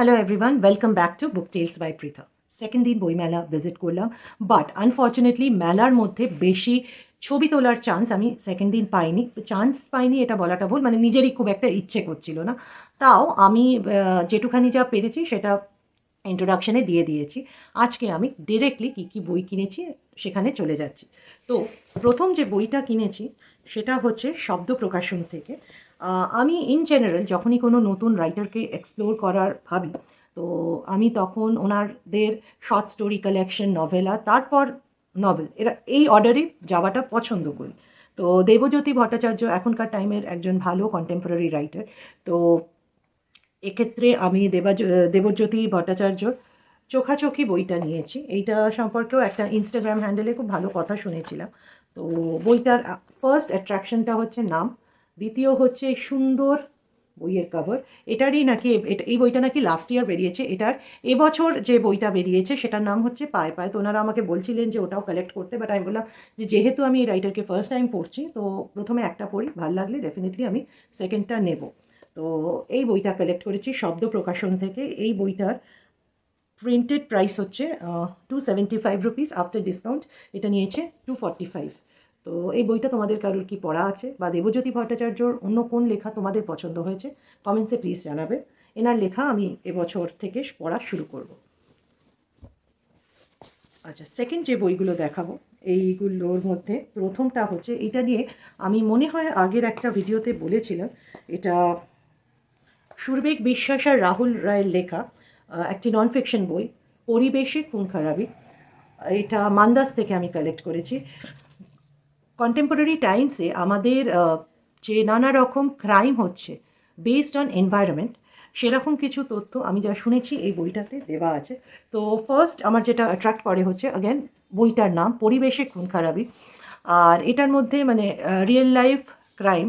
Hello everyone, welcome back to book tells by Pritha. Second দিন বইমেলা visit করলাম, but unfortunately মেলার মধ্যে বেশি ছবি তোলার চান্স আমি সেকেন্ড দিন পাইনি। চান্স পাইনি এটা বলাটা ভুল, মানে নিজেরই খুব একটা ইচ্ছে করছিল না। তাও আমি যেটুখানি যা পেরেছি সেটা ইন্ট্রোডাকশনে দিয়ে দিয়েছি। আজকে আমি ডিরেক্টলি কী কী বই কিনেছি সেখানে চলে যাচ্ছি। তো প্রথম যে বইটা কিনেছি সেটা হচ্ছে শব্দ প্রকাশন থেকে। আমি ইন জেনারেল যখনই কোনো নতুন রাইটারকে এক্সপ্লোর করার ভাবি, তো আমি তখন ওনাদের শর্ট স্টোরি কালেকশন, নভেলা, তারপর নভেল, এরা এই অর্ডারে যাওয়াটা পছন্দ করি। তো দেবজ্যোতি ভট্টাচার্য এখনকার টাইমের একজন ভালো কন্টেম্পোরারি রাইটার। তো এক্ষেত্রে আমি দেবজ্যোতি ভট্টাচার্য চোখাচোখি বইটা নিয়েছি। এইটা সম্পর্কেও একটা ইনস্টাগ্রাম হ্যান্ডেলে খুব ভালো কথা শুনেছিলাম। তো বইটার ফার্স্ট অ্যাট্রাকশনটা হচ্ছে নাম, দ্বিতীয় হচ্ছে সুন্দর বইয়ের কভার। এটারই নাকি এই বইটা নাকি লাস্ট ইয়ার বেরিয়েছে। এটার এবছর যে বইটা বেরিয়েছে সেটার নাম হচ্ছে পায়ে পায়ে। তো ওনারা আমাকে বলছিলেন যে ওটাও কালেক্ট করতে, বাট আমি বললাম যে যেহেতু আমি এই রাইটারকে ফার্স্ট টাইম পড়ছি, তো প্রথমে একটা পড়ি, ভালো লাগলে ডেফিনেটলি আমি সেকেন্ডটা নেব। তো এই বইটা কালেক্ট করেছি শব্দ প্রকাশন থেকে। এই বইটার প্রিন্টেড প্রাইস হচ্ছে 275 রুপিস, আফটার ডিসকাউন্ট এটা নিয়েছে 245। তো এই বইটা তোমাদের কারোর কি পড়া আছে, বা দেবজ্যোতি ভট্টাচার্যর অন্য কোন লেখা তোমাদের পছন্দ হয়েছে কমেন্টসে প্লিজ জানাবে। এনার লেখা আমি এবছর থেকে পড়া শুরু করব। আচ্ছা, সেকেন্ড যে বইগুলো দেখাবো এইগুলোর মধ্যে প্রথমটা হচ্ছে, এটা নিয়ে আমি মনে হয় আগের একটা ভিডিওতে বলেছিলাম। এটা সুরবেগ বিশ্বাস আর রাহুল রায়ের লেখা একটি নন ফিকশন বই, পরিবেশে খুন খারাপি। এটা মান্দাস থেকে আমি কালেক্ট করেছি। কন্টেম্পোরারি টাইমসে আমাদের যে নানা রকম ক্রাইম হচ্ছে বেসড অন এনভায়রনমেন্ট, সেরকম কিছু তথ্য আমি যা শুনেছি এই বইটাতে দেওয়া আছে। তো ফার্স্ট আমার যেটা অ্যাট্রাক্ট করে হচ্ছে অ্যাগেন বইটার নাম পরিবেশে খুন খারাপি। আর এটার মধ্যে মানে real life crime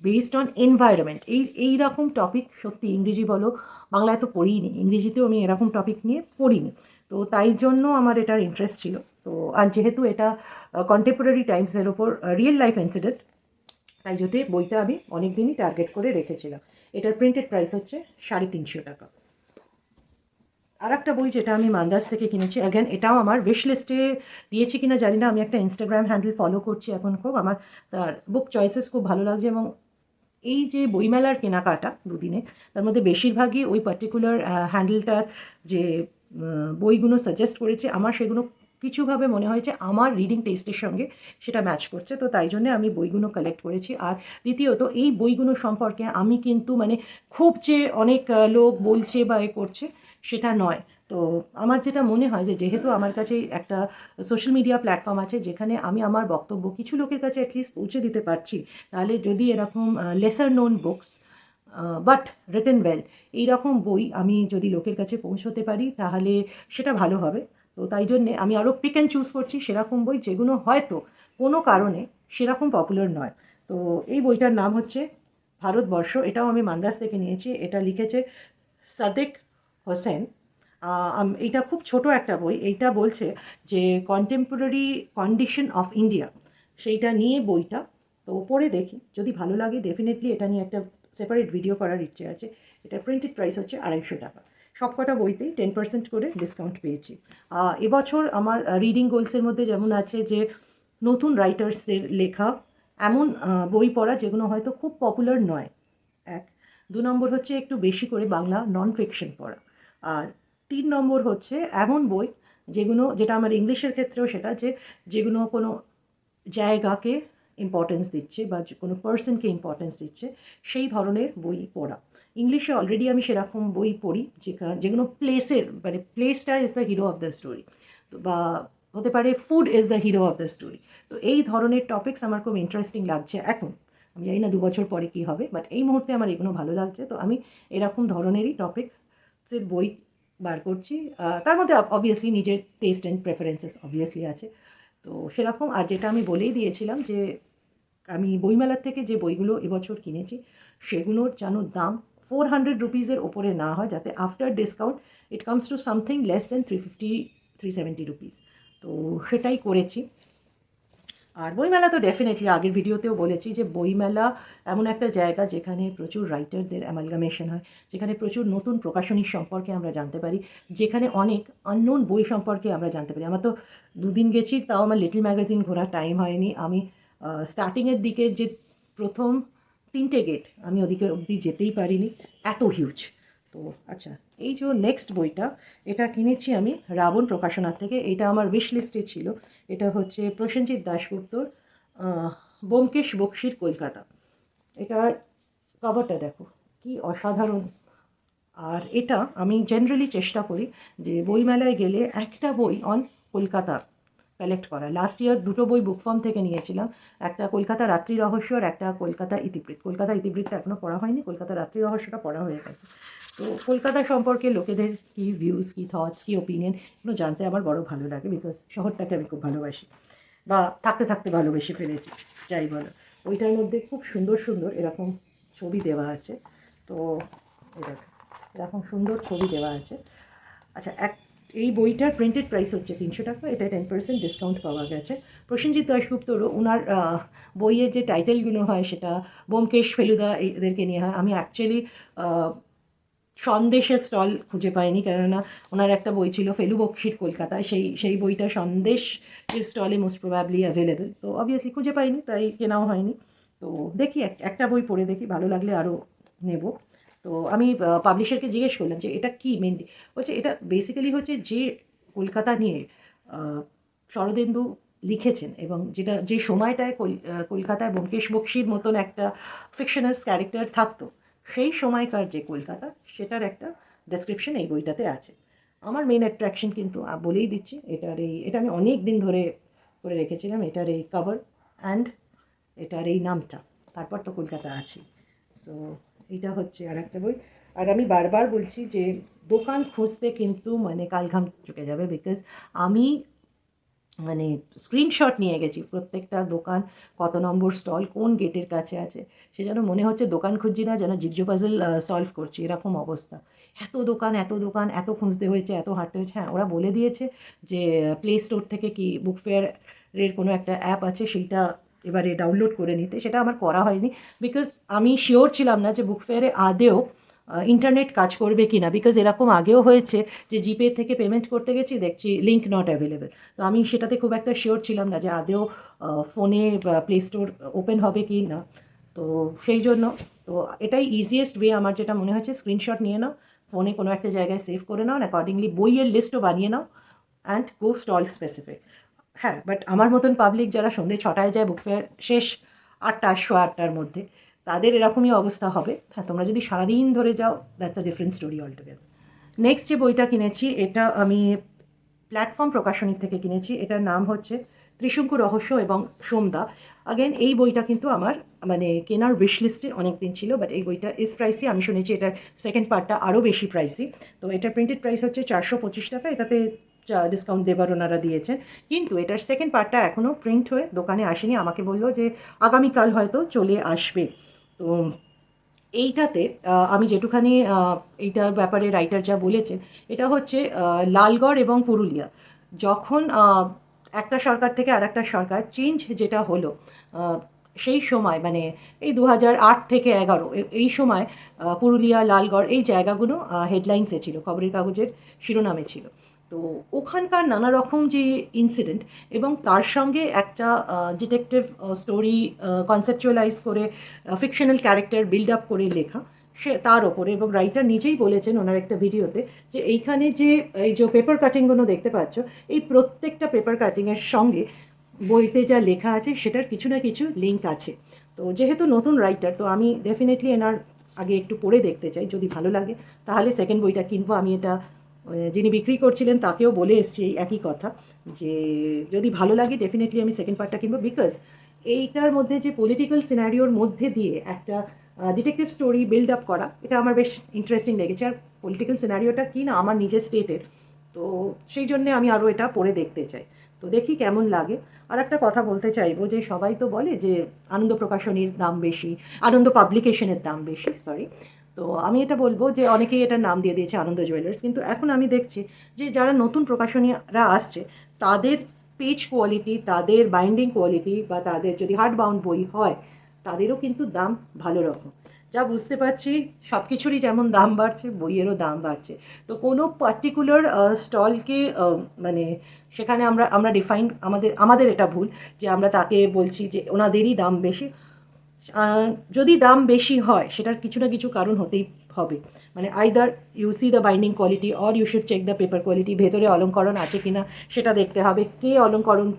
based on environment, এই রকম টপিক সত্যি ইংরেজি বলো বাংলায় তো পড়িনি, ইংরেজিতেও আমি এরকম টপিক নিয়ে পড়িনি। তো তাই জন্য আমার এটার ইন্টারেস্ট ছিল। তো আর যেহেতু এটা কন্টেম্পোরারি টাইমসের ওপর রিয়েল লাইফ ইনসিডেন্ট, তাই যদি বইটা আমি অনেক দিনই টার্গেট করে রেখেছিলাম। এটার প্রিন্টেড প্রাইস হচ্ছে 350 টাকা। আর একটা বই যেটা আমি মান্দাস থেকে কিনেছি, অ্যাগেন এটাও আমার উইশ লিস্টে দিয়েছি কিনা জানি না। আমি একটা ইনস্টাগ্রাম হ্যান্ডেল ফলো করছি এখন, খুব আমার তার বুক চয়েসেস খুব ভালো লাগছে। এবং এই যে বইমেলার কেনাকাটা দুদিনে, তার মধ্যে বেশিরভাগই ওই পার্টিকুলার হ্যান্ডেলটার যে বইগুলো সাজেস্ট করেছে, আমার সেগুলো কিছুভাবে মনে হয়েছে আমার রিডিং টেস্টের সঙ্গে সেটা ম্যাচ করছে। তো তাই জন্যে আমি বইগুলো কালেক্ট করেছি। আর দ্বিতীয়ত এই বইগুলো সম্পর্কে আমি কিন্তু মানে খুব যে অনেক লোক বলছে বা এ করছে সেটা নয়। তো আমার যেটা মনে হয় যে যেহেতু আমার কাছে একটা সোশ্যাল মিডিয়া প্ল্যাটফর্ম আছে যেখানে আমি আমার বক্তব্য কিছু লোকের কাছে অ্যাটলিস্ট পৌঁছে দিতে পারছি, তাহলে যদি এরকম lesser known books but written well, এইরকম বই আমি যদি লোকের কাছে পৌঁছতে পারি তাহলে সেটা ভালো হবে। তো তাই জন্যে আমি আরও পিক অ্যান্ড চুজ করছি সেরকম বই যেগুলো হয়তো কোনো কারণে সেরকম পপুলার নয়। তো এই বইটার নাম হচ্ছে ভারতবর্ষ। এটাও আমি মান্দাস থেকে নিয়েছি। এটা লিখেছে সাদেক হোসেন। এইটা খুব ছোট একটা বই। এইটা বলছে যে কন্টেম্পোরারি কন্ডিশন অফ ইন্ডিয়া, সেইটা নিয়ে বইটা। তো পড়ে দেখি, যদি ভালো লাগে ডেফিনেটলি এটা নিয়ে একটা সেপারেট ভিডিও করার ইচ্ছে আছে। এটা প্রিন্টেড প্রাইস হচ্ছে 250 টাকা। সবকটা বইতেই 10% করে ডিসকাউন্ট পেয়েছি। এবছর আমার রিডিং গোলসের মধ্যে যেমন আছে যে নতুন রাইটার্সদের লেখা এমন বই পড়া যেগুলো হয়তো খুব পপুলার নয়, এক। 2 নম্বর হচ্ছে একটু বেশি করে বাংলা নন ফিকশন পড়া। আর 3 নম্বর হচ্ছে এমন বই যেগুলো, যেটা আমার ইংলিশের ক্ষেত্রেও সেটা, যে যেগুলো কোনো জায়গাকে ইম্পর্টেন্স দিচ্ছে বা কোনো পার্সনকে ইম্পর্টেন্স দিচ্ছে, সেই ধরনের বই পড়া। ইংলিশে অলরেডি আমি সেরকম বই পড়ি যেগুলো প্লেসের, মানে প্লেসটা is the hero of the story. তো বা হতে পারে food is the hero of the story. তো এই ধরনের টপিকস আমার খুব ইন্টারেস্টিং লাগছে এখন। আমি জানি না 2 বছর পরে কী হবে, বাট এই মুহূর্তে আমার এগুলো ভালো লাগছে। তো আমি এরকম ধরনেরই টপিকসের বই বার করছি। তার মধ্যে অবভিয়াসলি নিজের টেস্ট অ্যান্ড প্রেফারেন্সেস অবভিয়াসলি আছে। তো সেরকম। আর যেটা আমি বলেই দিয়েছিলাম যে আমি বইমেলার থেকে যে বইগুলো এবছর কিনেছি সেগুলোর যেন দাম 400 রুপিসের ওপরে না হয়, যাতে after discount it comes to something less than 350-370 rupees. তো সেটাই করেছি। আর বইমেলা তো ডেফিনেটলি আগের ভিডিওতেও বলেছি যে বইমেলা এমন একটা জায়গা যেখানে প্রচুর রাইটারদের অ্যামালগামেশন হয়, যেখানে প্রচুর নতুন প্রকাশনীর সম্পর্কে আমরা জানতে পারি, যেখানে অনেক আননোন বই সম্পর্কে আমরা জানতে পারি। আমার তো দুদিন গেছি, তাও আমার লিটল ম্যাগাজিন ঘোরার টাইম হয়নি। আমি স্টার্টিংয়ের দিকে যে প্রথম 3টে গেট আমি ওদিকে অবধি যেতেই পারিনি, এত হিউজ। তো আচ্ছা, এই যে নেক্সট বইটা, এটা কিনেছি আমি রাবণ প্রকাশনার থেকে। এটা আমার উইশ লিস্টে ছিল। এটা হচ্ছে প্রসেনজিৎ দাশগুপ্তর ব্যোমকেশ বক্সীর কলকাতা। এটার কভারটা দেখো, কি অসাধারণ। আর এটা আমি জেনারেলি চেষ্টা করি যে বইমেলায় গেলে একটা বই অন কলকাতা কালেক্ট করা। লাস্ট ইয়ার 2টো বই বুক ফার্ম থেকে নিয়েছিলাম, একটা কলকাতা রাত্রি রহস্য আর একটা কলকাতা ইতিবৃত্ত। কলকাতা ইতিবৃত্ত এখনও পড়া হয়নি, কলকাতা রাত্রি রহস্যটা পড়া হয়ে গেছে। তো কলকাতা সম্পর্কে লোকেদের কী ভিউজ, কী থটস, কী ওপিনিয়ন, এগুলো জানতে আমার বড় ভালো লাগে, বিকজ শহরটাকে আমি খুব ভালোবাসি, বা থাকতে থাকতে ভালোবেসে ফেলেছি, যাই বলো। ওইটার মধ্যে খুব সুন্দর সুন্দর এরকম ছবি দেওয়া আছে। তো এরকম সুন্দর ছবি দেওয়া আছে। আচ্ছা, এই বইটার প্রিন্টেড প্রাইস হচ্ছে 300 টাকা। এটা 10% ডিসকাউন্ট পাওয়া গেছে। প্রসেনজিৎ দাশগুপ্তরও ওনার বইয়ের যে টাইটেলগুলো হয় সেটা ব্যোমকেশ, ফেলুদা এদেরকে নিয়ে হয়। আমি অ্যাকচুয়ালি সন্দেশের স্টল খুঁজে পাইনি, কেননা ওনার একটা বই ছিল ফেলু বক্সির কলকাতা, সেই বইটা সন্দেশের স্টলে মোস্ট প্রবাবলি অ্যাভেলেবেল। তো অবভিয়াসলি খুঁজে পাইনি, তাই কেনাও হয়নি। তো দেখি একটা বই পড়ে দেখি, ভালো লাগলে আরও নেব। তো আমি পাবলিশারকে জিজ্ঞেস করলাম যে এটা কি মেনলি। বলছে এটা বেসিক্যালি হচ্ছে যে কলকাতা নিয়ে শরদিন্দু লিখেছেন, এবং যেটা যে সময়টায় কলকাতায় ব্যোমকেশ বক্সির মতন একটা ফিকশনাল ক্যারেক্টার থাকতো, সেই সময়কার যে কলকাতা, সেটার একটা ডেসক্রিপশন এই বইটাতে আছে। আমার মেন অ্যাট্রাকশন কিন্তু বলেই দিচ্ছি, এটা আমি অনেক দিন ধরে করে রেখেছিলাম, এটার এই কভার অ্যান্ড এটার এই নামটা, তারপর তো কলকাতা আছে। সো এটা হচ্ছে আর একটা বই। আর আমি বারবার বলছি যে দোকান খুঁজতে কিন্তু মানে কালঘাম চুকে যাবে, বিকজ আমি মানে স্ক্রিনশট নিয়ে গেছি প্রত্যেকটা দোকান, কত নম্বর স্টল, কোন গেটের কাছে আছে। সে যেন মনে হচ্ছে দোকান খুঁজছি না, যেন জিগজো পাজল সলভ করছি, এরকম অবস্থা। এত দোকান এত দোকান, এত খুঁজতে হয়েছে, এত হাঁটতে হয়েছে। হ্যাঁ, ওরা বলে দিয়েছে যে প্লে স্টোর থেকে কি বুক ফেয়ারের কোনো একটা অ্যাপ আছে, সেইটা এবারে ডাউনলোড করে নিতে। সেটা আমার করা হয়নি, বিকজ আমি শিওর ছিলাম না যে বুক ফেয়ারে আদেও ইন্টারনেট কাজ করবে কি না, বিকজ এরকম আগেও হয়েছে যে জিপে থেকে পেমেন্ট করতে গেছি, দেখছি লিঙ্ক নট অ্যাভেলেবেল। তো আমি সেটাতে খুব একটা শিওর ছিলাম না যে আদেও ফোনে প্লে স্টোর ওপেন হবে কি না। তো সেই জন্য তো এটাই ইজিয়েস্ট ওয়ে আমার যেটা মনে হচ্ছে, স্ক্রিনশট নিয়ে নাও, ফোনে কোনো একটা জায়গায় সেভ করে নাও, অ্যাকর্ডিংলি বইয়ের লিস্টও বানিয়ে নাও, অ্যান্ড গো স্টল স্পেসিফিক। হ্যাঁ, বাট আমার মতন পাবলিক যারা সন্ধ্যে 6টায় যায় বুক ফেয়ার শেষ 8টা 8:30টার মধ্যে, তাদের এরকমই অবস্থা হবে। হ্যাঁ, তোমরা যদি সারাদিন ধরে যাও, that's a different story altogether. Next যে বইটা কিনেছি, এটা আমি প্ল্যাটফর্ম প্রকাশনী থেকে কিনেছি। এটার নাম হচ্ছে ত্রিশঙ্কু রহস্য এবং সোমদা। আগেন এই বইটা কিন্তু আমার মানে কেনার উইশ লিস্টে অনেক দিন ছিল, বাট এই বইটা ইস প্রাইসি। আমি শুনেছি এটার সেকেন্ড পার্টটা আরও বেশি প্রাইসি। তো এটার প্রিন্টেড প্রাইস হচ্ছে 425 টাকা, এটাতে ডিসকাউন্ট দেবার ওনারা দিয়েছেন। কিন্তু এটার সেকেন্ড পার্টটা এখনও প্রিন্ট হয়ে দোকানে আসেনি। আমাকে বললো যে আগামীকাল হয়তো চলে আসবে। তো এইটাতে আমি যেটুখানি এইটার ব্যাপারে রাইটার যা বলেছেন, এটা হচ্ছে লালগড় এবং পুরুলিয়া। যখন একটা সরকার থেকে আর একটা সরকার চেঞ্জ যেটা হলো, সেই সময় মানে এই 2008 থেকে 11 এই সময় পুরুলিয়া, লালগড় এই জায়গাগুলো হেডলাইন্সে ছিল, খবরের কাগজের শিরোনামে ছিল। তো ওখানকার নানা রকম যে ইনসিডেন্ট, এবং তার সঙ্গে একটা ডিটেকটিভ স্টোরি কনসেপচুয়ালাইজ করে ফিকশনাল ক্যারেক্টার বিল্ড আপ করে লেখা, সে তার ওপরে। এবং রাইটার নিজেই বলেছেন ওনার একটা ভিডিওতে যে এইখানে যে এই যে পেপার কাটিংগুলো দেখতে পাচ্ছ, এই প্রত্যেকটা পেপার কাটিংয়ের সঙ্গে বইতে যা লেখা আছে সেটার কিছু না কিছু লিঙ্ক আছে। তো যেহেতু নতুন রাইটার, তো আমি ডেফিনেটলি এনার আগে একটু পড়ে দেখতে চাই, যদি ভালো লাগে তাহলে সেকেন্ড বইটা কিনবো। আমি এটা যিনি বিক্রি করছিলেন তাকেও বলে এসছি এই একই কথা, যে যদি ভালো লাগে ডেফিনেটলি আমি সেকেন্ড পার্টটা কিনবো, বিকজ এইটার মধ্যে যে পলিটিক্যাল সিনারিওর মধ্যে দিয়ে একটা ডিটেকটিভ স্টোরি বিল্ড আপ করা, এটা আমার বেশ ইন্টারেস্টিং লেগেছে। আর পলিটিক্যাল সিনারিওটা কি না আমার নিজের স্টেটের, তো সেই জন্যে আমি আরও এটা পড়ে দেখতে চাই। তো দেখি কেমন লাগে। আর একটা কথা বলতে চাইবো যে সবাই তো বলে যে আনন্দ প্রকাশনীর দাম বেশি, আনন্দ পাবলিকেশনের দাম বেশি, সরি। তো আমি এটা বলবো যে অনেকেই এটার নাম দিয়ে দিয়েছে আনন্দ জুয়েলার্স, কিন্তু এখন আমি দেখছি যে যারা নতুন প্রকাশনীরা আসছে, তাদের পেজ কোয়ালিটি, তাদের বাইন্ডিং কোয়ালিটি বা তাদের যদি হার্ড বাউন্ড বই হয় তাদেরও কিন্তু দাম ভালো রকম। যা বুঝতে পারছি সব কিছুরই যেমন দাম বাড়ছে, বইয়েরও দাম বাড়ছে। তো কোনো পার্টিকুলার স্টলকে মানে সেখানে আমরা আমরা ডিফাইন, আমাদের এটা ভুল যে আমরা তাকে বলছি যে ওনাদেরই দাম বেশি। যদি দাম বেশি হয় সেটার কিছু না কিছু কারণ হতেই হবে। মানে either you see the binding quality or you should check the paper quality, ভেতরে অলঙ্করণ আছে কি না সেটা দেখতে হবে, কে অলঙ্করণ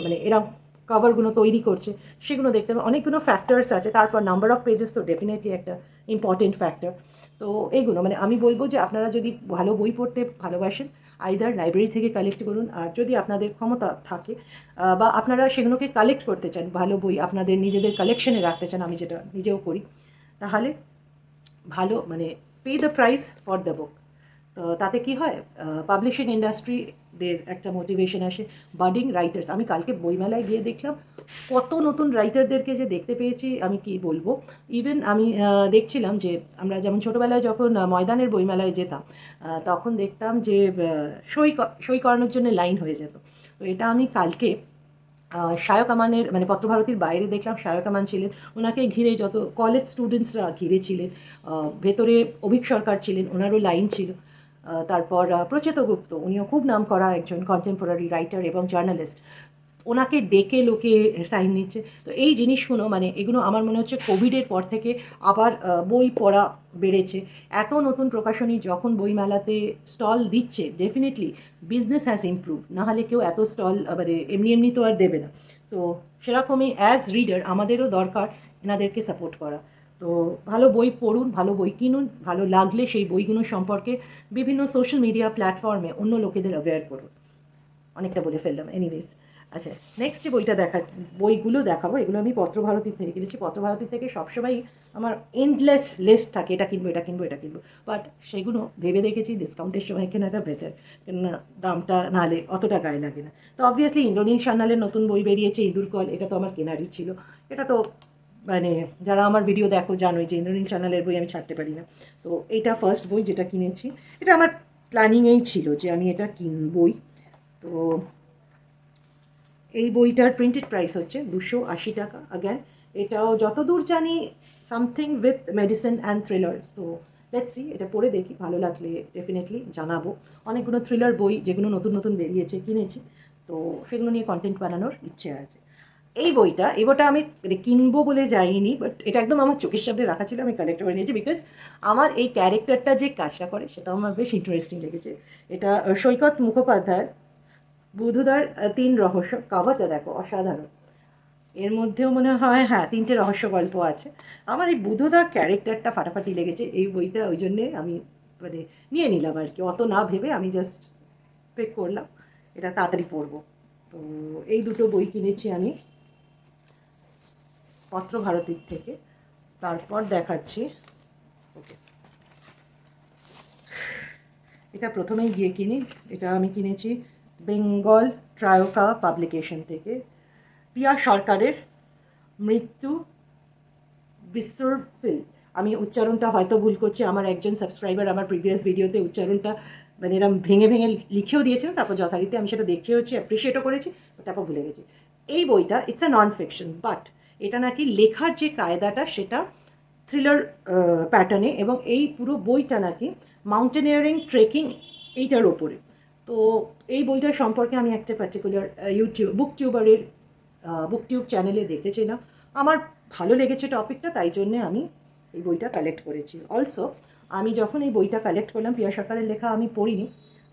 মানে এরকম কভারগুলো তৈরি করছে সেগুলো দেখতে হবে, অনেকগুলো ফ্যাক্টরস আছে। তারপর নাম্বার অফ পেজেস তো ডেফিনেটলি একটা ইম্পর্টেন্ট ফ্যাক্টর। তো এইগুলো মানে আমি বলবো যে আপনারা যদি ভালো বই পড়তে ভালোবাসেন আইদার লাইব্রেরি থেকে কালেক্ট করুন, আর যদি আপনাদের ক্ষমতা থাকে বা আপনারা সেগুলোকে কালেক্ট করতে চান, ভালো বই আপনাদের নিজেদের কালেকশনে রাখতে চান, আমি যেটা নিজেও করি, তাহলে ভালো মানে pay the price for the book. তো তাতে কি হয়, পাবলিশিং ইন্ডাস্ট্রিদের একটা মোটিভেশন আসে, বাডিং রাইটার্স। আমি কালকে বইমেলায় গিয়ে দেখলাম কত নতুন রাইটারদেরকে যে দেখতে পেয়েছি আমি কি বলবো। ইভেন আমি দেখছিলাম যে আমরা যেমন ছোটোবেলায় যখন ময়দানের বইমেলায় যেতাম তখন দেখতাম যে সই করানোর জন্য লাইন হয়ে যেত। তো এটা আমি কালকে শায়ক আমানের মানে পত্রভারতীর বাইরে দেখলাম, শায়ক আমান ছিলেন, ওনাকে ঘিরে যত কলেজ স্টুডেন্টসরা ঘিরে ছিলেন, ভেতরে অভিক সরকার ছিলেন, ওনারও লাইন ছিল। তারপর প্রচেত গুপ্ত, উনিও খুব নাম করা একজন কন্টেম্পোরারি রাইটার এবং জার্নালিস্ট, ওনাকে ডেকে লোকে সাইন নিচ্ছে। তো এই জিনিসগুলো মানে এগুলো আমার মনে হচ্ছে কোভিডের পর থেকে আবার বই পড়া বেড়েছে। এত নতুন প্রকাশনী যখন বইমেলাতে স্টল দিচ্ছে, ডেফিনেটলি বিজনেস হ্যাজ ইমপ্রুভ, নাহলে কেউ এত স্টল মানে এমনি এমনি তো আর দেবে না। তো সেরকমই অ্যাজ রিডার আমাদেরও দরকার এনাদেরকে সাপোর্ট করা। তো ভালো বই পড়ুন, ভালো বই কিনুন, ভালো লাগলে সেই বইগুলো সম্পর্কে বিভিন্ন সোশ্যাল মিডিয়া প্ল্যাটফর্মে অন্য লোকেদের অ্যাওয়্যার করুন। অনেকটা বলে ফেললাম, এনিওয়েজ। আচ্ছা, নেক্সট যে বইগুলো দেখাবো এগুলো আমি পত্রভারতী থেকে কিনেছি। পত্রভারতী থেকে সবসময়ই আমার এন্ডলেস লিস্ট থাকে, এটা কিনবো এটা কিনবো এটা কিনবো, বাট সেগুলো ভেবে দেখেছি ডিসকাউন্টের সময় কেনাটা বেটার, কেননা দামটা নাহলে অতটা গায়ে লাগে না। তো অবভিয়াসলি ইন্দ্রনীল সান্যালের নতুন বই বেরিয়েছে ইঁদুর কল, এটা তো আমার কেনারই ছিল। এটা তো মানে যারা আমার ভিডিও দেখো জানোই যে ইন্দ্রনীল সান্যালের বই আমি ছাড়তে পারি না। তো এইটা ফার্স্ট বই যেটা কিনেছি, এটা আমার প্ল্যানিংয়েই ছিল যে আমি এটা কিনবই। তো এই বইটার প্রিন্টেড প্রাইস হচ্ছে 280 টাকা। অ্যাগেন এটাও যতদূর জানি something with medicine and thriller. তো লেটস সি, এটা পড়ে দেখি, ভালো লাগলে ডেফিনেটলি জানাবো। অনেকগুলো থ্রিলার বই যেগুলো নতুন নতুন বেরিয়েছে কিনেছি, তো সেগুলো নিয়ে কন্টেন্ট বানানোর ইচ্ছে আছে। এই বইটা আমি কিনবো বলে যাইনি, বাট এটা একদম আমার চোখের সামনে রাখা ছিল, আমি কালেক্ট করে নিয়েছি বিকজ আমার এই ক্যারেক্টারটা যে কাজটা করে সেটা আমার বেশ ইন্টারেস্টিং লেগেছে। এটা সৈকত মুখোপাধ্যায় বুধুদার 3 রহস্য, কাভারটা দেখো অসাধারণ। এর মধ্যেও মনে হয় হ্যাঁ 3টে রহস্য গল্প আছে। আমার এই বুধুদার ক্যারেক্টারটা ফাটাফাটি লেগেছে এই বইটা, ওই জন্যে আমি মানে নিয়ে নিলাম আর কি, অত না ভেবে আমি জাস্ট পিক করলাম এটা তাড়াতাড়ি পড়বো। তো এই দুটো বই কিনেছি আমি পত্রভারতীর থেকে। তারপর দেখাচ্ছি, ওকে এটা প্রথমেই গিয়ে কিনি, এটা আমি কিনেছি বেঙ্গল ট্রায়োকা পাবলিকেশন থেকে, পিয়া সরকারের মৃত্যু বিসর্ফিল। আমি উচ্চারণটা হয়তো ভুল করছি, আমার একজন সাবস্ক্রাইবার আমার প্রিভিয়াস ভিডিওতে উচ্চারণটা মানে এরম ভেঙে ভেঙে লিখেও দিয়েছিলেন, তারপর যথারীতি আমি সেটা দেখেওছি, অ্যাপ্রিসিয়েটও করেছি, তারপর ভুলে গেছি। এই বইটা it's a non fiction, but এটা নাকি লেখার যে কায়দাটা সেটা থ্রিলার প্যাটার্নে, এবং এই পুরো বইটা নাকি মাউন্টেনিয়ারিং ট্রেকিং এইটার ওপরে। তো এই বইটার সম্পর্কে আমি একটা পার্টিকুলার বুকটিউব চ্যানেলে দেখেছিলাম, আমার ভালো লেগেছে টপিকটা, তাই জন্যে আমি এই বইটা কালেক্ট করেছি। অলসো আমি যখন এই বইটা কালেক্ট করলাম, পিয়া সরকারের লেখা আমি পড়িনি,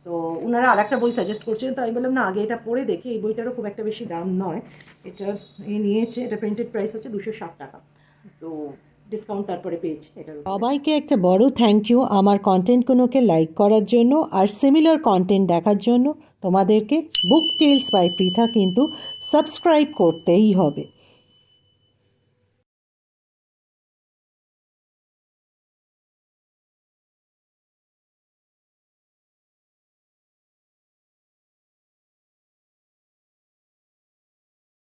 তো ওনারা আর একটা বই সাজেস্ট করছিলেন, তো আমি বললাম না আগে এটা পড়ে দেখি। এই বইটারও খুব একটা বেশি দাম নয়, এটা নিয়েছে, এটা প্রিন্টেড প্রাইস হচ্ছে 260 টাকা, তো ডিসকাউন্ট তারপরে পেয়েছি এটার উপরে। সবাইকে একটা বড় থ্যাংক ইউ আমার কন্টেন্টগুলোকে লাইক করার জন্য আর সিমিলার কন্টেন্ট দেখার জন্য। তোমাদেরকে বুক টেলস বাই পৃথা কিন্তু সাবস্ক্রাইব করতেই হবে।